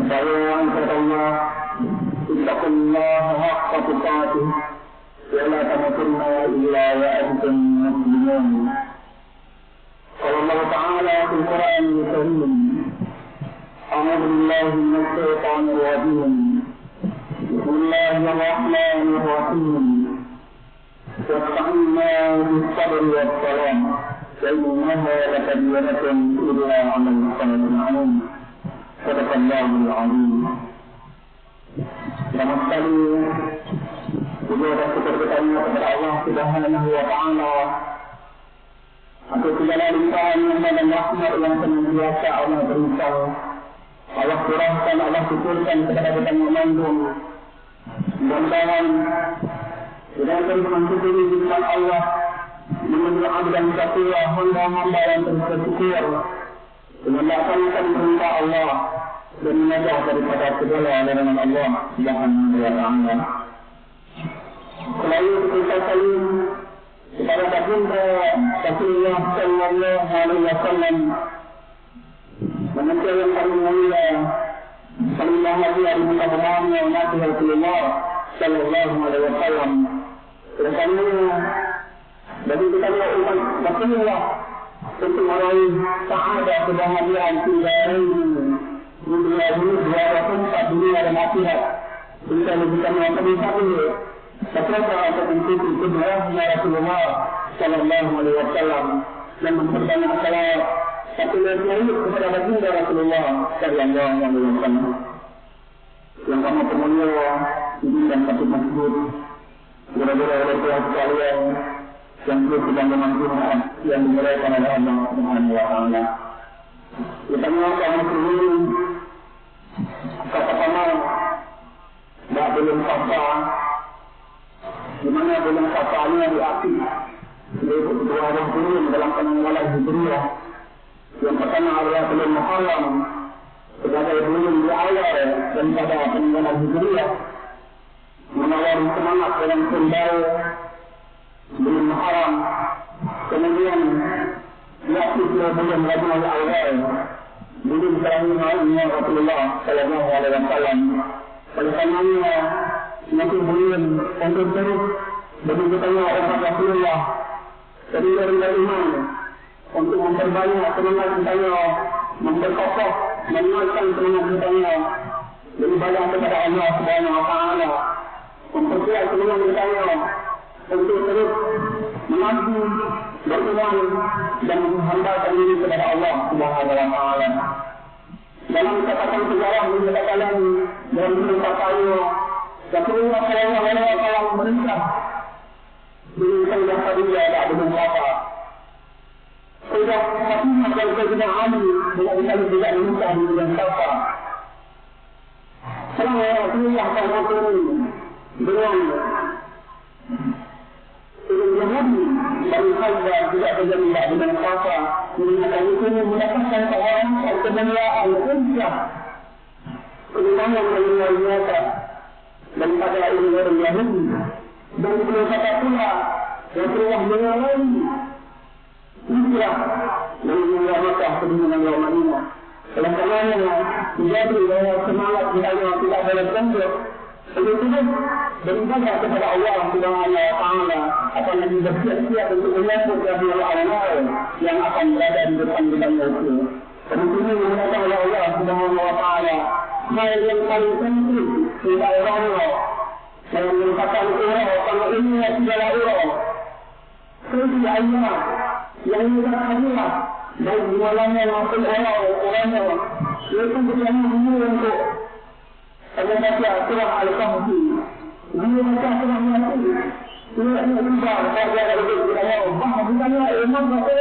Sayang kepada Allah, ittaqullah haqqa tuqatih wa la tamutunna illa wa antum muslimun. Qala Allah Ta'ala fil Qur'anil Karim, a'udzu billahi minasy syaithanir rajim. Bismillahirrahmanirrahim. Wasta'inna bis-sabri was-salah, wa innaha lakabiratun illa 'alal khashi'in. Sadaqallahul 'azim. Selamat sekali puja dan syukur kita kepada Allah Subhanahu wa Ta'ala atas segala limpahan dan rahmat yang senantiasa Allah berikan. Allah kurangkan, Allah syukurkan kepada kita yang mengandung. Mudah-mudahan kita terus mensyukuri nikmat Allah dengan doa dan syukur hamba-hamba yang terus bersyukur melaksanakan perintah Allah dan menjauh daripada segala larangan Allah Subhanahu wa Ta'ala. Selain kita saling kepada baginda Rasulullah sallallahu alaihi wasallam, manusia yang paling mulia, paling bahagia di muka bumi Nabi Rasulullah sallallahu alaihi wasallam. Kerana bagi kita umat Rasulullah untuk meraih sa'adah kebahagiaan tinggal di dunia ini, dua tempat dunia dan akhirat. Kita kita melakukan satu sesuatu untuk mengikuti kedua Rasulullah sallallahu alaihi wasallam dan memperbanyak salat satu lagi kepada baginda Rasulullah sallallahu alaihi wasallam. Yang kami permulia dan satu masjid gara-gara oleh Tuhan sekalian yang sedang memanfaatkan yang dimulaikan oleh Allah Subhanahu wa Ta'ala. Kita mengucapkan muslimin kata-kata tak belum kata di mana belum katanya diapi yaitu dua orang turun dalam penanggalan Hijriah. Yang pertama adalah belum Muharram sebagai belum di awal dan pada penanggalan Hijriah menawari semangat dalam kembali belum Muharram, kemudian yakni belum lagi awal belum terangnya Rasulullah sallallahu alaihi wasallam. Oleh karenanya semakin belum untuk terus bagi kita umat Rasulullah dari iman untuk memperbanyak semangat kita, memperkokoh, menguatkan semangat kita, beribadah kepada Allah Subhanahu wa Ta'ala, memperkuat semangat kita untuk terus mengabdi, beriman dan menghambakan diri kepada Allah Subhanahu wa Ta'ala. Dalam catatan sejarah dikatakan dalam kitab Rasulullah sallallahu alaihi wasallam memerintah beliau yang tadinya tak ada apa. Sudah Fatimah dan Sayyidina Ali tidak meminta dengan siapa. Selama Rasulullah sallallahu alaihi wasallam dengan Yahudi dan Khalifah tidak terjadi dengan apa. Mengatakan itu mendapatkan kewajiban kemuliaan kunciah keutamaan yang luar biasa daripada orang Yahudi. Dan beliau kata pula Rasulullah mengalami hijrah dari wilayah Makkah ke wilayah Madinah. Oleh karenanya menjadi bahwa semangat kita tidak boleh tunduk begitu beribadah kepada Allah Subhanahu wa Ta'ala akan lebih bersiap-siap untuk menyambut Allah yang akan berada di depan bidangnya itu. Kemudian mengatakan oleh Allah Subhanahu wa Ta'ala hal yang paling penting tidak Allah yang merupakan urah kalau ini segala urah sehingga ayat yang tidak hadiah dan dimulanya maupun orangnya yaitu bukan dulu untuk Anda baca surah Al-Kahfi. Dia baca surah Yasin. Surah ini juga baca dari Allah. Bukannya iman baca.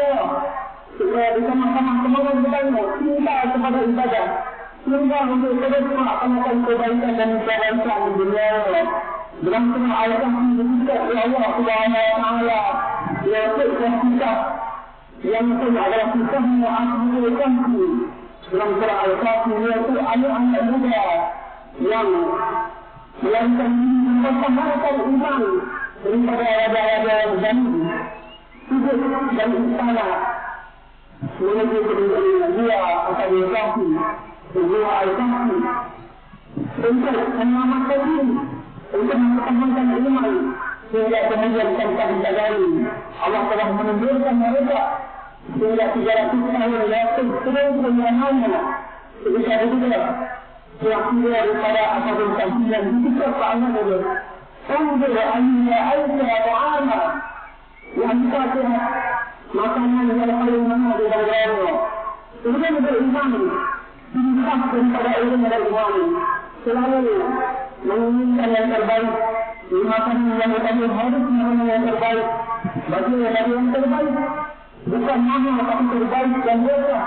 Supaya bisa sama-sama semangat bertanya. Cinta kepada ibadah. Cinta untuk terus melakukan kebaikan dan kebaikan di dunia. Dalam surah Al-Kahfi juga Allah Subhanahu wa Ta'ala yaitu kisah yang itu adalah kisahnya Ashabul Kahfi. Dalam surah Al-Kahfi yaitu anak-anak muda yang mempertahankan iman daripada raja-raja yang jahil hidup dan istana menuju ke dunia dia akan berkasi Beliau al-Kahfi untuk menyelamatkan diri, untuk mempertahankan iman, sehingga kemudian tanpa disadari Allah telah menunjukkan mereka sehingga 300 tahun Yakub terus menyelamatnya. Bisa juga yang daripada asal kajian kita sama dulu. Undur ayya ayya ta'ama yang kita makanan yang paling mahal di dalamnya. Kemudian beriman, diminta kepada orang yang beriman, selalu menginginkan yang terbaik, makanan yang paling harus makanan yang terbaik, bagi yang terbaik, bukan mahal tapi terbaik dan biasa.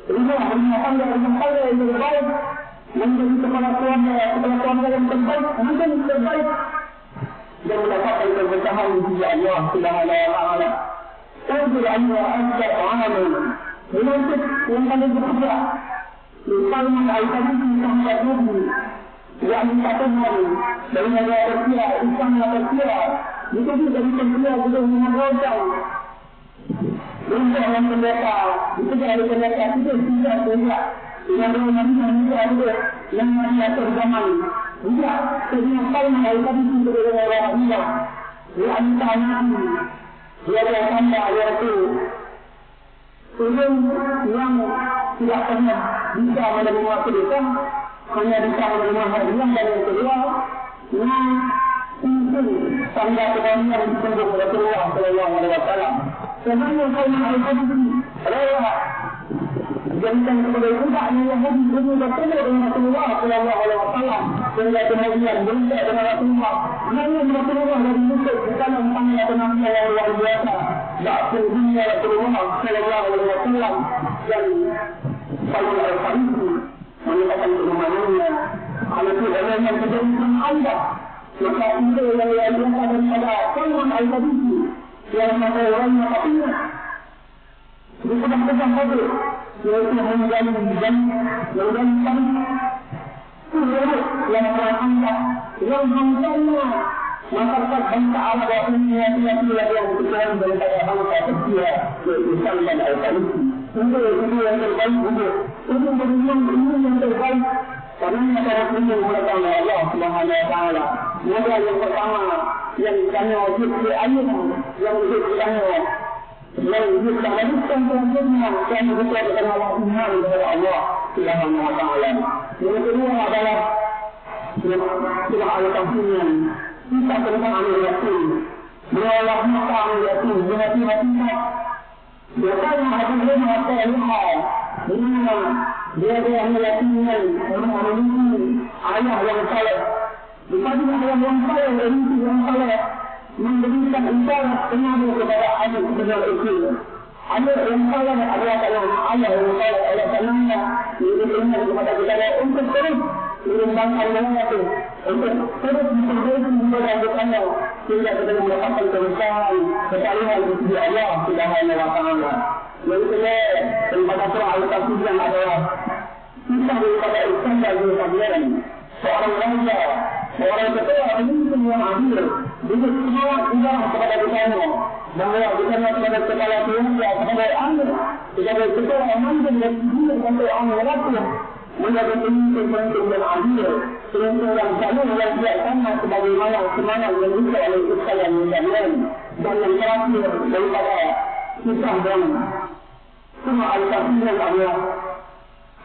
Rumah tangga yang terbaik, menjadi kepala keluarga yang terbaik, menjadi terbaik, dan mendapatkan keberkahan di sisi Allah Subhanahu wa Ta'ala. Undur ayya ayya ta'ala menuntut yang paling berbeda misalnya al-Qadisi sampai Nabi yang dikatakan dari negara Persia, Islam Persia itu dari Persia juga mengajarkan untuk yang pendeta itu dari pendeta itu tidak tidak yang bermaksud ada yang masih terzaman tidak sehingga paling al-Qadisi dari negara India yang ditanya dia berkata yaitu turun yang tidak pernah bisa menerima sedekah hanya bisa menerima hadiah, dan yang kedua yang mungkin tanda kebenaran disebut Rasulullah Sallallahu Alaihi Wasallam. Sebenarnya kalau al-Qadisi rela jadikan kepada budaknya Yahudi demi bertemu dengan Rasulullah Sallallahu Alaihi Wasallam, sehingga kemudian berita dengan Rasulullah. Namun Rasulullah dari Yusuf bukan tentangnya tenangnya yang luar biasa. Dakwah dunia Rasulullah Sallallahu Alaihi Wasallam dan Sayyid al-Qadisi menyatakan keimanannya. Kalau tidak ada yang terjadi dengan anda, maka itu yang biasa daripada Sayyid al-Qadisi yang maka orangnya patinya. Di sedang-sedang saja, yaitu menjadi kami seluruh yang anda, yang hambanya masyarakat bangsa Arab dan dunia yang besar daripada bangsa Persia, yaitu Sayyid al-Qadisi. Itu yang terbaik, itu beriman yang terbaik. Karena masyarakat ini mengatakan Allah Subhanahu wa Ta'ala. Maka yang pertama yang ditanya wajib ayat yang ditanya yang disampaikan selanjutnya yang dikatakan Allah iman kepada Allah Subhanahu wa Ta'ala. Yang kedua adalah sudah al-Qadisian. Kita tentang al-Yasin. Berawal maka al-Yasin dengan tiba-tiba biasanya ada mata lihat dimana dia yang al-Yasin orang memiliki ayah yang saleh. Bukan ayah yang saleh, ibu yang saleh memberikan isyarat pengaruh kepada anak sebenar itu. Anak yang saleh adalah ayah yang saleh oleh karenanya diberikan kepada kita untuk terus mengembangkan dunia itu, untuk terus memperbaiki kepada kita sehingga kita mendapatkan kebesaran kesalahan di sisi Allah Subhanahu wa Ta'ala. Yang kedua daripada surah Al-Qadisi yang adalah kita daripada Islam dan keadilan. Seorang raja, seorang ketua pemimpin yang adil, dengan semua uang kepada kita, bahwa kita kepada kepala keluarga, kepada anak, kepada ketua pemimpin yang adil untuk anak menjadi pemimpin yang adil, pemimpin yang jalur yang bijaksana sebagaimana semangat yang bisa oleh Islam yang lain. Dan yang terakhir daripada kisah dan surah Al-Qadisi yang adalah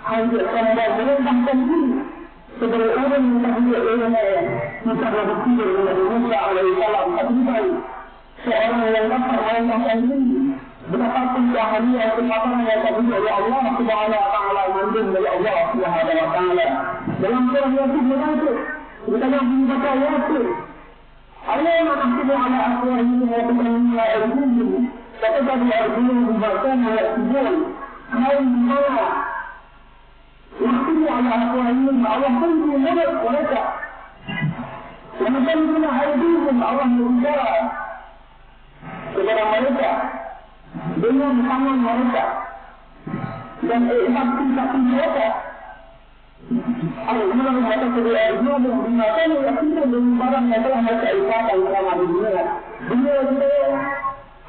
hampir sampai melentangkan diri sebagai orang yang terdiri oleh Musa berpikir dengan Musa alaihissalam tentang seorang yang dapat melentangkan diri betapapun keahlian kemampuan yang terdiri oleh Allah Subhanahu wa Ta'ala mandiri dari Allah Subhanahu wa Ta'ala. Dalam surah Yasin mengatur kita yang membaca Yasin Allah menahsibu ala akhwahihim wa tukanniya al-jinn fatadadu al-jinn bimakana yaksibun hai mana يحكموا على أقوالهم الله كله ملك ولك ومسلمون أيديهم الله مبتلى kepada mereka dengan tangan mereka dan ibadah mereka. Allah mengatakan kepada Abraham mengatakan yakinkan dengan barang yang telah mereka ikatkan selama di dunia. Dunia itu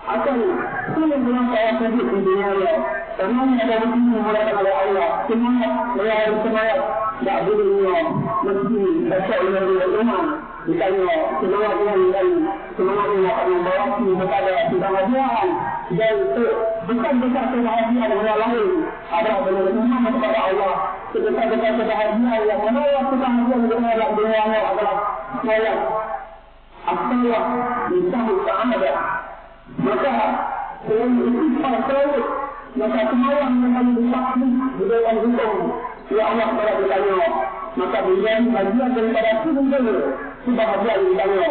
akan sulit dengan saya sendiri di dunia. Karena ada bukti dimulakan oleh Allah. semangat tak boleh mesti baca ilmu. Misalnya semangat dengan semangat nak membawaki kepada kebahagiaan dan bukan kebahagiaan yang lain, ada beriman kepada Allah. Kebahagiaan yang menolak kebahagiaan dengan dunia adalah solat. Asalnya disahut ta'ala. Maka dengan istighfar selalu, maka semua yang disahut di dalam hukum ya Allah kepada kita. Maka menjadi bagian daripada sumber kebahagiaan kita.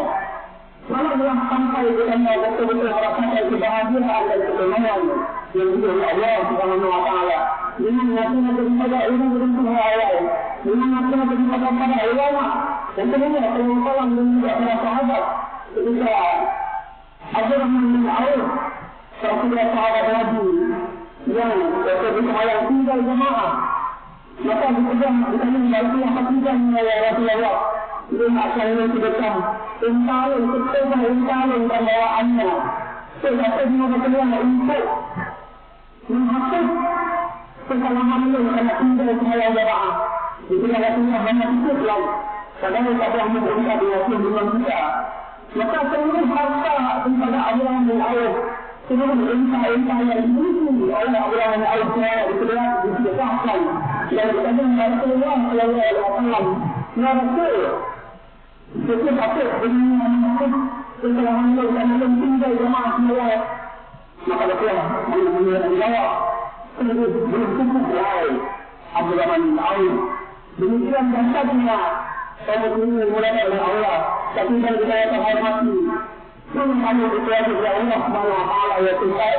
Kalau telah sampai kita betul-betul merasakan kebahagiaan dan ketenangan yang diberi Allah Subhanahu Wa Taala, dengan nyatanya daripada ilmu Allah, dengan nyatanya daripada para ulama, dan tentunya pengumpalan dan juga para sahabat ketika Abdurrahman bin Auf, sahabat sahabat Nabi yang bersemayam tinggal jemaah. Maka dipegang ditanya berarti apa tidak ya Rasulullah. Dia asalnya sedekah intalun ketemu intalun dan bawaannya. Saya dia berkeluar untuk menghapus kesalahan itu karena tinggal semua jemaah. Jadi Rasulullah hanya ikut lagi. Padahal pada mereka dia dengan kita. Maka seluruh harta kepada Allah dan Allah. Seluruh insan-insan yang dimiliki oleh Allah dan Allah disediakan dan dikatakan Rasulullah Sallallahu Alaihi Wasallam, ya Rasul, kita patut dengan kesalahan itu dan tinggal jemaah semua. Maka Rasulullah menjawab, belum cukup wahai Abdurrahman bin Auf. Demikian dasarnya kaum ini mulai oleh Allah, tapi dan kita terhormati. Kami berdoa kepada Allah Subhanahu Wa Taala ya Tuhan,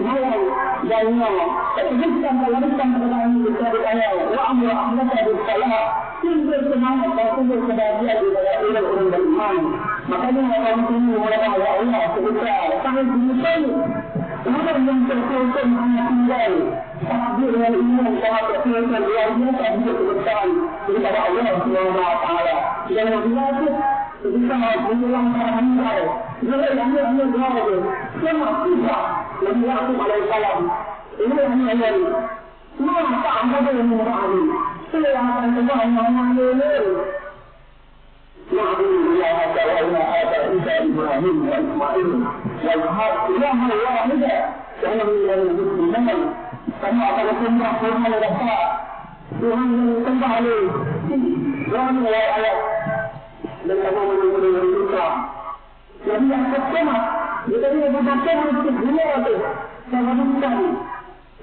mohon jangan terjadikan kelancaran kepada kita berdoa. Wa amru ahlaka bis salah. Sehingga semangat dan sumber kebahagiaan di dalam orang beriman. Makanya kaum ini mulai oleh Allah ketika sangat menyesal. Orang yang terkonsum hanya tinggal takdir dengan iman sangat terkonsum luar biasa untuk kebesaran daripada Allah Subhanahu Wa Taala. Jangan dilatih ketika menjelang para meninggal. Jadi hanya doa itu. Semua tidak Nabi Yaqub alaihissalam. Ini hanya maka anda boleh mengurangi. Saya akan coba mengurangi. Na'budullaha ta'ala ada Isa Ibrahim wa Ismail wal haq ilaha wahida kana minal muslimin. Kamu akan sembah Tuhan Esa. Tuhan yang kembali. Tuhan yang ayat dan kamu menjadi kita. Jadi yang pertama, kita ini berbaca untuk dunia itu. Saya minta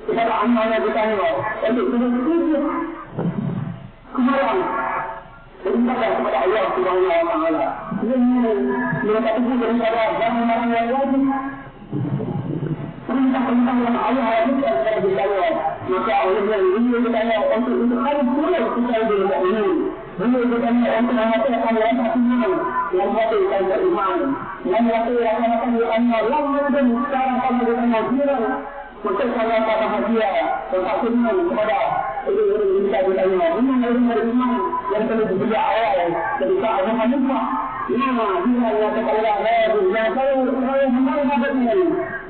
kepada anak-anak kita ini untuk bersetujuh kemarin beribadah kepada Allah Subhanahu Wa Taala. Ini mereka itu daripada barang-barang yang wajib. Perintah-perintah yang Allah hadirkan kepada kita. Maka Allah yang ingin kita untuk harus pulang kita dengan ini. Beliau bertanya untuk mengatakan yang satunya yang mengatakan beriman, yang mengatakan yang Allah dan sekarang kamu bertanya jiran untuk sangat bahagia tentang firman kepada orang-orang kita bertanya dengan orang beriman yang telah diberi awal dari Sa'ad Hanifah. Nama jiran yang terkala yang saya menghadapnya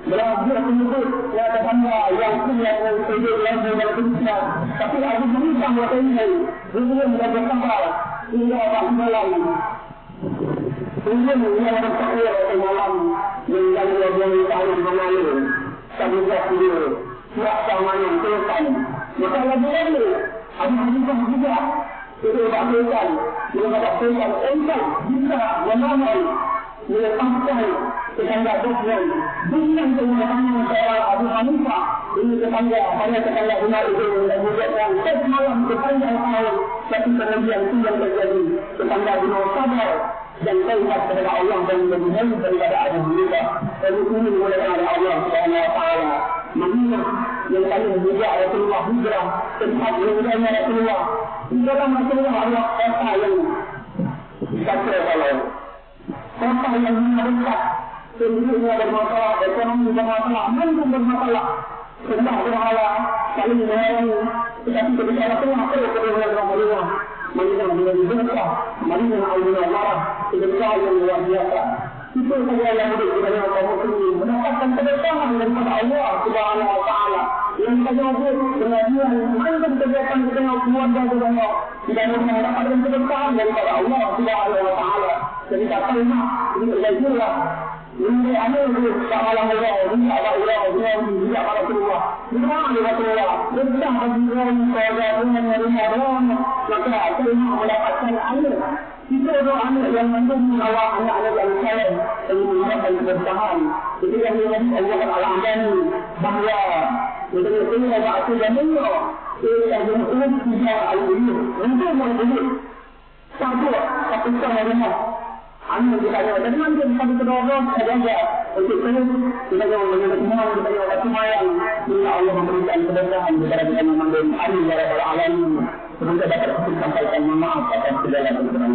berakhir menyebut yang terkala yang punya sejauh yang berbeda. Tapi Abu Hanifah bertanya beliau berkata hingga apa malam beliau yang berkata malam yang dia tahu mengalir sabda beliau siapa yang terkan maka lagi Abu Hanifah juga itu bahagian yang mengatakan engkau bisa mengamal melepaskan tetangga dosa bukan semuanya seorang Abu Hanifah ini tetangga hanya tetangga benar itu dan menjadikan semalam tetangga tahun tapi kemudian itu yang terjadi tetangga benar sabar dan taubat kepada Allah dan lebih daripada Abu Hanifah dan ini mulai dari Allah Subhanahu Wa Taala Madinah yang paling mulia Rasulullah hijrah tempat yang Rasulullah di dalam Rasulullah Allah kata yang dikatakan kalau kota yang merusak penduduknya bermasalah, ekonomi bermasalah, manfaat bermasalah, sembah berhala, saling menyayangi, tetapi ketika Rasulullah terus berumah Madinah menjadi besar, Madinah al-Munawwarah, ketika yang luar biasa. Itu saja yang hidup di dalam kaum muslimin mendapatkan keberkahan daripada Allah Subhanahu Wa Taala. yang kita jawab pengajian, mantan kegiatan di tengah keluarga kita, tidak mendapatkan keberkahan daripada Allah Subhanahu wa Ta'ala. Jadi tak terima, ini belajarlah. Ini ada itu amalan Allah, ini Allah, ini amalan Allah. Ini amalan Allah. Kita bagi orang keluarga dengan orang, maka terima mendapatkan air. Itu adalah anak yang mendukung Allah, anak-anak yang saleh, yang mendapatkan keberkahan. Jadi yang Allah akan bahawa betul-betul waktu zamannya ia berumur 3 tahun untuk menjadi satu orang anu kita ada dan mungkin kita berdorong saja untuk kita yang mengenal kita yang semayang bila Allah memberikan keberkahan kepada kita mengambil amin ya rabbal alamin. Semoga dapat sampaikan maaf atas segala kekurangan.